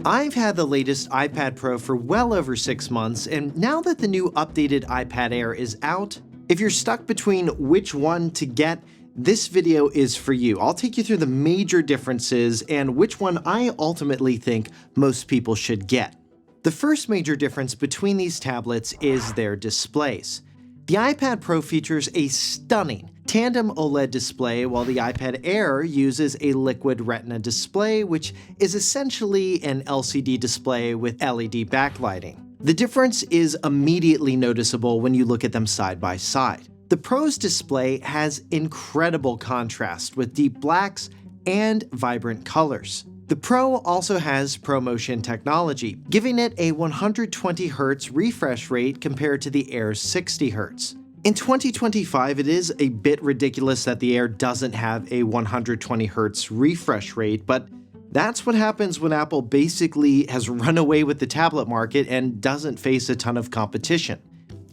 I've had the latest iPad Pro for well over 6 months, and now that the new updated iPad Air is out, if you're stuck between which one to get, this video is for you. I'll take you through the major differences and which one I ultimately think most people should get. The first major difference between these tablets is their displays. The iPad Pro features a stunning tandem OLED display, while the iPad Air uses a liquid retina display, which is essentially an LCD display with LED backlighting. The difference is immediately noticeable when you look at them side by side. The Pro's display has incredible contrast with deep blacks and vibrant colors. The Pro also has ProMotion technology, giving it a 120Hz refresh rate compared to the Air's 60Hz. In 2025, it is a bit ridiculous that the Air doesn't have a 120Hz refresh rate, but that's what happens when Apple basically has run away with the tablet market and doesn't face a ton of competition.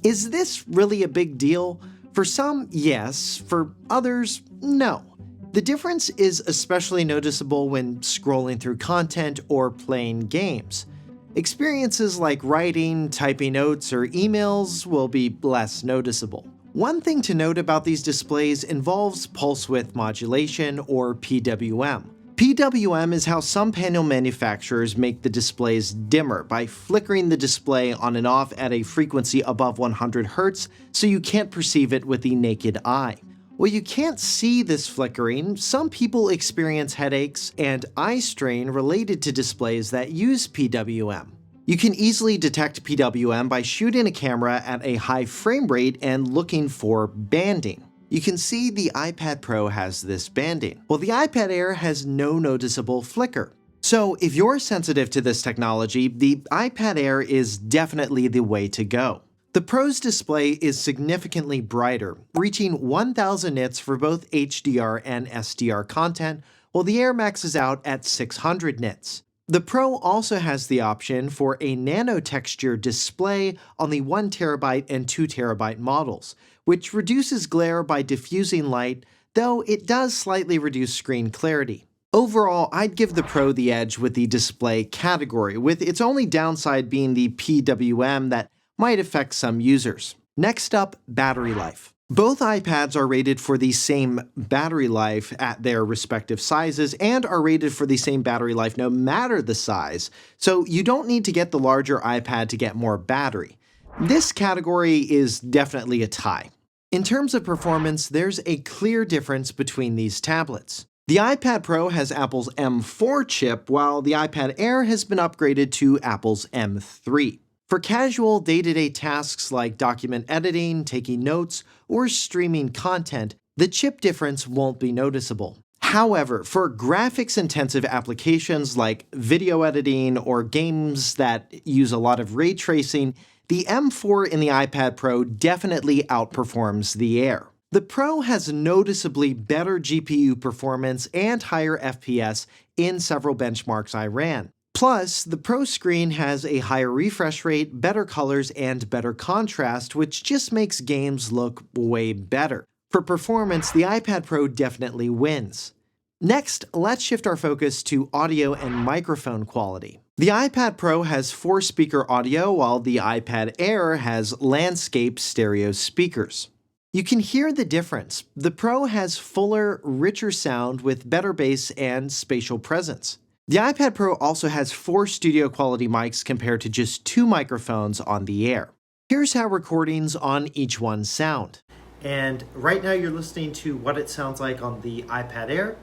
Is this really a big deal? For some, yes. For others, no. The difference is especially noticeable when scrolling through content or playing games. Experiences like writing, typing notes, or emails will be less noticeable. One thing to note about these displays involves pulse width modulation, or PWM. PWM is how some panel manufacturers make the displays dimmer by flickering the display on and off at a frequency above 100 Hz so you can't perceive it with the naked eye. While you can't see this flickering, some people experience headaches and eye strain related to displays that use PWM. You can easily detect PWM by shooting a camera at a high frame rate and looking for banding. You can see the iPad Pro has this banding, while the iPad Air has no noticeable flicker. So if you're sensitive to this technology, the iPad Air is definitely the way to go. The Pro's display is significantly brighter, reaching 1000 nits for both HDR and SDR content, while the Air maxes out at 600 nits. The Pro also has the option for a nano texture display on the 1TB and 2TB models, which reduces glare by diffusing light, though it does slightly reduce screen clarity. Overall, I'd give the Pro the edge with the display category, with its only downside being the PWM that might affect some users. Next up, battery life. Both iPads are rated for the same battery life at their respective sizes and are rated for the same battery life no matter the size, so you don't need to get the larger iPad to get more battery. This category is definitely a tie. In terms of performance, there's a clear difference between these tablets. The iPad Pro has Apple's M4 chip, while the iPad Air has been upgraded to Apple's M3. For casual, day-to-day tasks like document editing, taking notes, or streaming content, the chip difference won't be noticeable. However, for graphics-intensive applications like video editing or games that use a lot of ray tracing, the M4 in the iPad Pro definitely outperforms the Air. The Pro has noticeably better GPU performance and higher FPS in several benchmarks I ran. Plus, the Pro screen has a higher refresh rate, better colors, and better contrast, which just makes games look way better. For performance, the iPad Pro definitely wins. Next, let's shift our focus to audio and microphone quality. The iPad Pro has 4-speaker audio, while the iPad Air has landscape stereo speakers. You can hear the difference. The Pro has fuller, richer sound with better bass and spatial presence. The iPad Pro also has 4 studio quality mics compared to just 2 microphones on the Air. Here's how recordings on each one sound. And right now you're listening to what it sounds like on the iPad Air,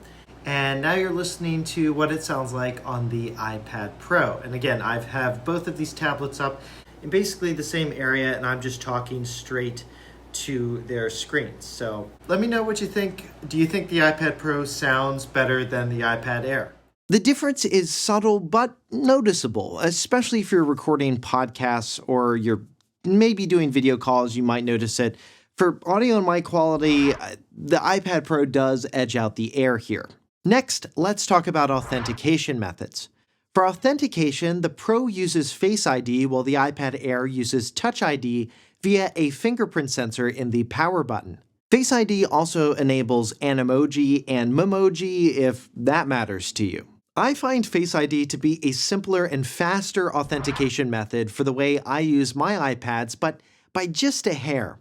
and now you're listening to what it sounds like on the iPad Pro. And again, I have both of these tablets up in basically the same area, and I'm just talking straight to their screens. So let me know what you think. Do you think the iPad Pro sounds better than the iPad Air? The difference is subtle but noticeable, especially if you're recording podcasts or you're maybe doing video calls, you might notice it. For audio and mic quality, the iPad Pro does edge out the Air here. Next, let's talk about authentication methods. For authentication, the Pro uses FaceID while the iPad Air uses Touch ID via a fingerprint sensor in the power button. FaceID also enables Animoji and Memoji if that matters to you. I find FaceID to be a simpler and faster authentication method for the way I use my iPads, but by just a hair.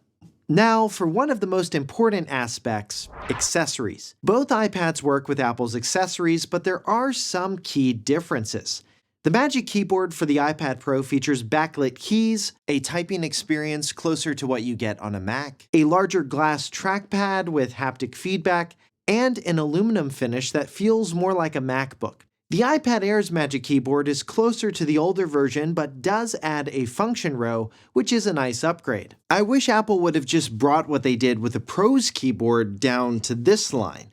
Now, for one of the most important aspects, accessories. Both iPads work with Apple's accessories, but there are some key differences. The Magic Keyboard for the iPad Pro features backlit keys, a typing experience closer to what you get on a Mac, a larger glass trackpad with haptic feedback, and an aluminum finish that feels more like a MacBook. The iPad Air's Magic Keyboard is closer to the older version but does add a function row, which is a nice upgrade. I wish Apple would have just brought what they did with the Pro's keyboard down to this line.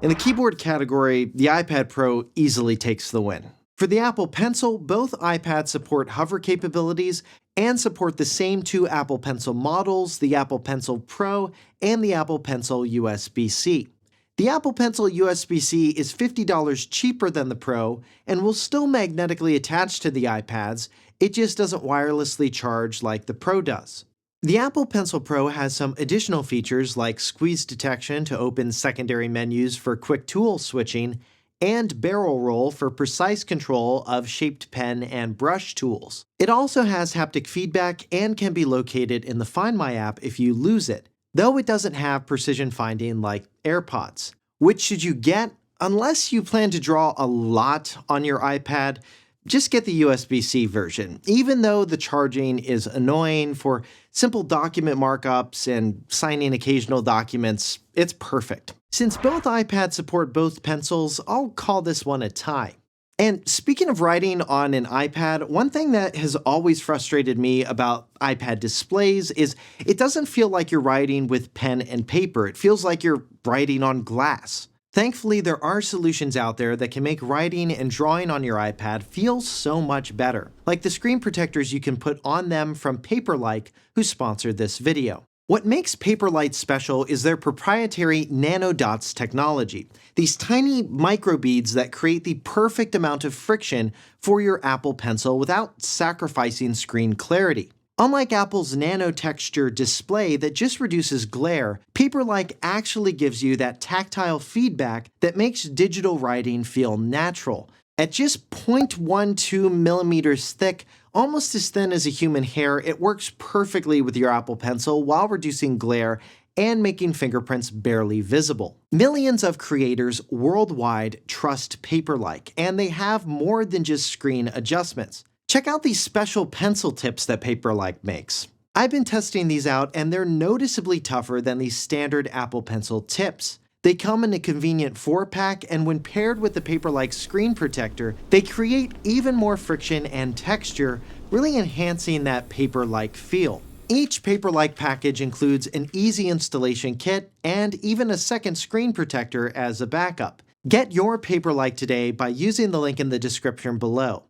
In the keyboard category, the iPad Pro easily takes the win. For the Apple Pencil, both iPads support hover capabilities and support the same two Apple Pencil models, the Apple Pencil Pro and the Apple Pencil USB-C. The Apple Pencil USB-C is $50 cheaper than the Pro and will still magnetically attach to the iPads, it just doesn't wirelessly charge like the Pro does. The Apple Pencil Pro has some additional features like squeeze detection to open secondary menus for quick tool switching, and barrel roll for precise control of shaped pen and brush tools. It also has haptic feedback and can be located in the Find My app if you lose it, though it doesn't have precision finding like AirPods. Which should you get? Unless you plan to draw a lot on your iPad, just get the USB-C version, even though the charging is annoying for simple document markups and signing occasional documents. It's perfect. Since both iPads support both pencils, I'll call this one a tie. And speaking of writing on an iPad, one thing that has always frustrated me about iPad displays is it doesn't feel like you're writing with pen and paper. It feels like you're writing on glass. Thankfully, there are solutions out there that can make writing and drawing on your iPad feel so much better, like the screen protectors you can put on them from Paperlike, who sponsored this video. What makes Paperlike special is their proprietary nanodots technology, these tiny microbeads that create the perfect amount of friction for your Apple Pencil without sacrificing screen clarity. Unlike Apple's nanotexture display that just reduces glare, Paperlike actually gives you that tactile feedback that makes digital writing feel natural. At just 0.12 millimeters thick, almost as thin as a human hair, it works perfectly with your Apple Pencil while reducing glare and making fingerprints barely visible. Millions of creators worldwide trust Paperlike, and they have more than just screen adjustments. Check out these special pencil tips that Paperlike makes. I've been testing these out, and they're noticeably tougher than the standard Apple Pencil tips. They come in a convenient 4-pack, and when paired with the Paperlike screen protector, they create even more friction and texture, really enhancing that paper-like feel. Each Paperlike package includes an easy installation kit and even a second screen protector as a backup. Get your Paperlike today by using the link in the description below.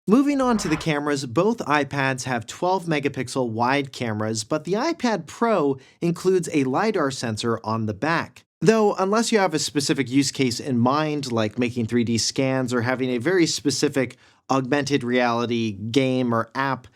Moving on to the cameras, both iPads have 12-megapixel wide cameras, but the iPad Pro includes a LiDAR sensor on the back. Though, unless you have a specific use case in mind, like making 3D scans or having a very specific augmented reality game or app,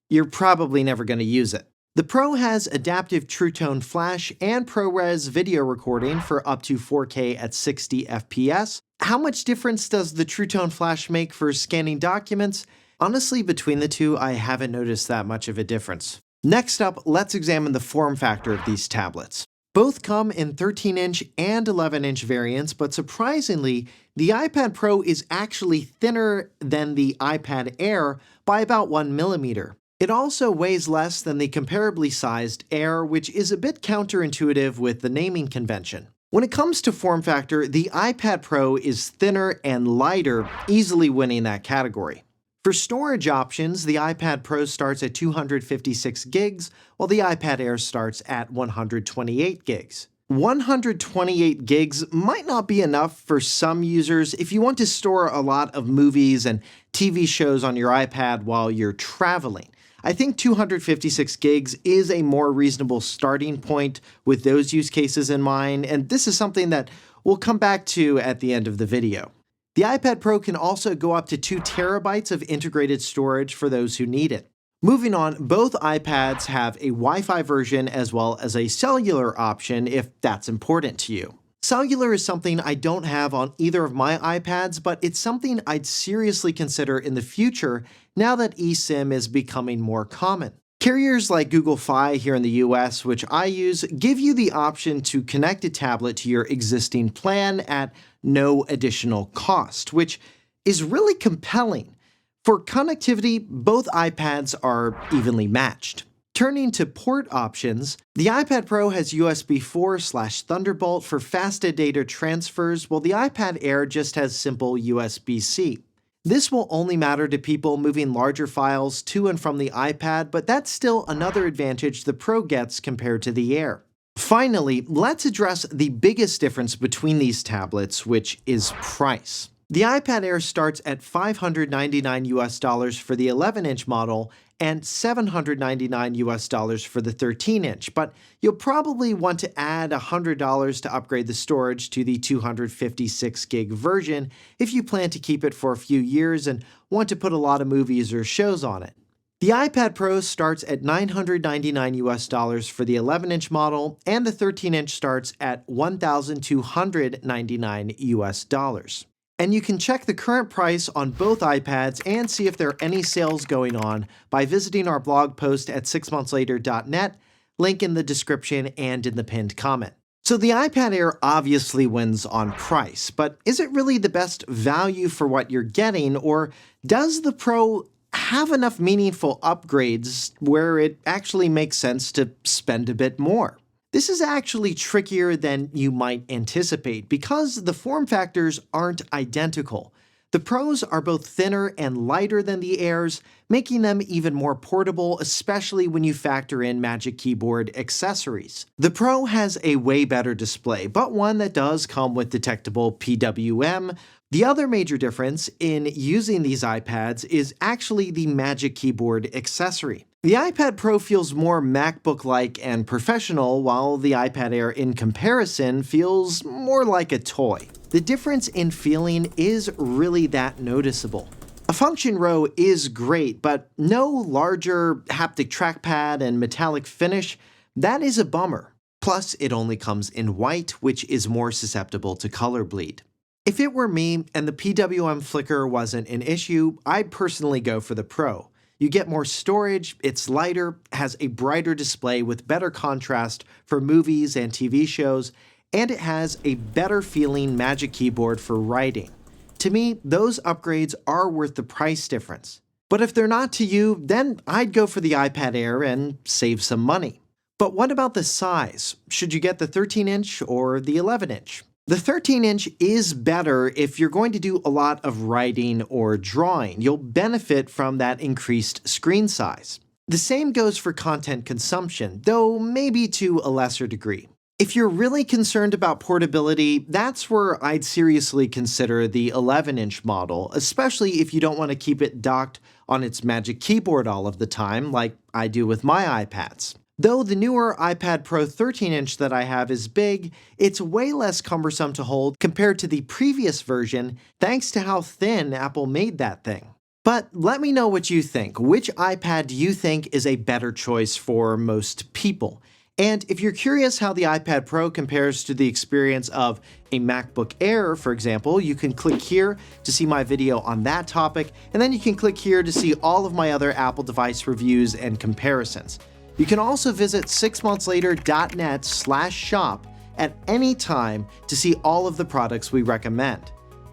you're probably never going to use it. The Pro has adaptive True Tone flash and ProRes video recording for up to 4K at 60 FPS. How much difference does the True Tone flash make for scanning documents? Honestly, between the two, I haven't noticed that much of a difference. Next up, let's examine the form factor of these tablets. Both come in 13-inch and 11-inch variants, but surprisingly, the iPad Pro is actually thinner than the iPad Air by about 1 millimeter. It also weighs less than the comparably sized Air, which is a bit counterintuitive with the naming convention. When it comes to form factor, the iPad Pro is thinner and lighter, easily winning that category. For storage options, the iPad Pro starts at 256 gigs, while the iPad Air starts at 128 gigs. 128 gigs might not be enough for some users if you want to store a lot of movies and TV shows on your iPad while you're traveling. I think 256 gigs is a more reasonable starting point with those use cases in mind, and this is something that we'll come back to at the end of the video. The iPad Pro can also go up to 2 terabytes of integrated storage for those who need it. Moving on, both iPads have a Wi-Fi version as well as a cellular option if that's important to you. Cellular is something I don't have on either of my iPads, but it's something I'd seriously consider in the future now that eSIM is becoming more common. Carriers like Google Fi here in the US, which I use, give you the option to connect a tablet to your existing plan at no additional cost, which is really compelling. For connectivity, both iPads are evenly matched. Turning to port options, the iPad Pro has USB 4/Thunderbolt for fast data transfers, while the iPad Air just has simple USB-C. This will only matter to people moving larger files to and from the iPad, but that's still another advantage the Pro gets compared to the Air. Finally, let's address the biggest difference between these tablets, which is price. The iPad Air starts at $599 for the 11-inch model and $799 for the 13-inch, but you'll probably want to add $100 to upgrade the storage to the 256 gig version if you plan to keep it for a few years and want to put a lot of movies or shows on it. The iPad Pro starts at $999 for the 11-inch model, and the 13-inch starts at $1,299. And you can check the current price on both iPads and see if there are any sales going on by visiting our blog post at 6monthlater.net, link in the description and in the pinned comment. So the iPad Air obviously wins on price, but is it really the best value for what you're getting, or does the Pro have enough meaningful upgrades where it actually makes sense to spend a bit more? This is actually trickier than you might anticipate because the form factors aren't identical. The Pros are both thinner and lighter than the Airs, making them even more portable, especially when you factor in Magic Keyboard accessories. The Pro has a way better display, but one that does come with detectable PWM. The other major difference in using these iPads is actually the Magic Keyboard accessory. The iPad Pro feels more MacBook-like and professional, while the iPad Air, in comparison, feels more like a toy. The difference in feeling is really that noticeable. A function row is great, but no larger haptic trackpad and metallic finish, that is a bummer. Plus, it only comes in white, which is more susceptible to color bleed. If it were me and the PWM flicker wasn't an issue, I'd personally go for the Pro. You get more storage, it's lighter, has a brighter display with better contrast for movies and TV shows, and it has a better feeling Magic Keyboard for writing. To me, those upgrades are worth the price difference. But if they're not to you, then I'd go for the iPad Air and save some money. But what about the size? Should you get the 13-inch or the 11-inch? The 13-inch is better if you're going to do a lot of writing or drawing. You'll benefit from that increased screen size. The same goes for content consumption, though maybe to a lesser degree. If you're really concerned about portability, that's where I'd seriously consider the 11-inch model, especially if you don't want to keep it docked on its Magic Keyboard all of the time, like I do with my iPads. Though the newer iPad Pro 13-inch that I have is big, it's way less cumbersome to hold compared to the previous version, thanks to how thin Apple made that thing. But let me know what you think. Which iPad do you think is a better choice for most people? And if you're curious how the iPad Pro compares to the experience of a MacBook Air, for example, you can click here to see my video on that topic, and then you can click here to see all of my other Apple device reviews and comparisons. You can also visit 6monthlater.net/shop at any time to see all of the products we recommend.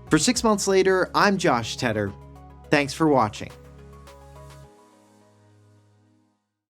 For 6 Months Later, I'm Josh Tedder. Thanks for watching.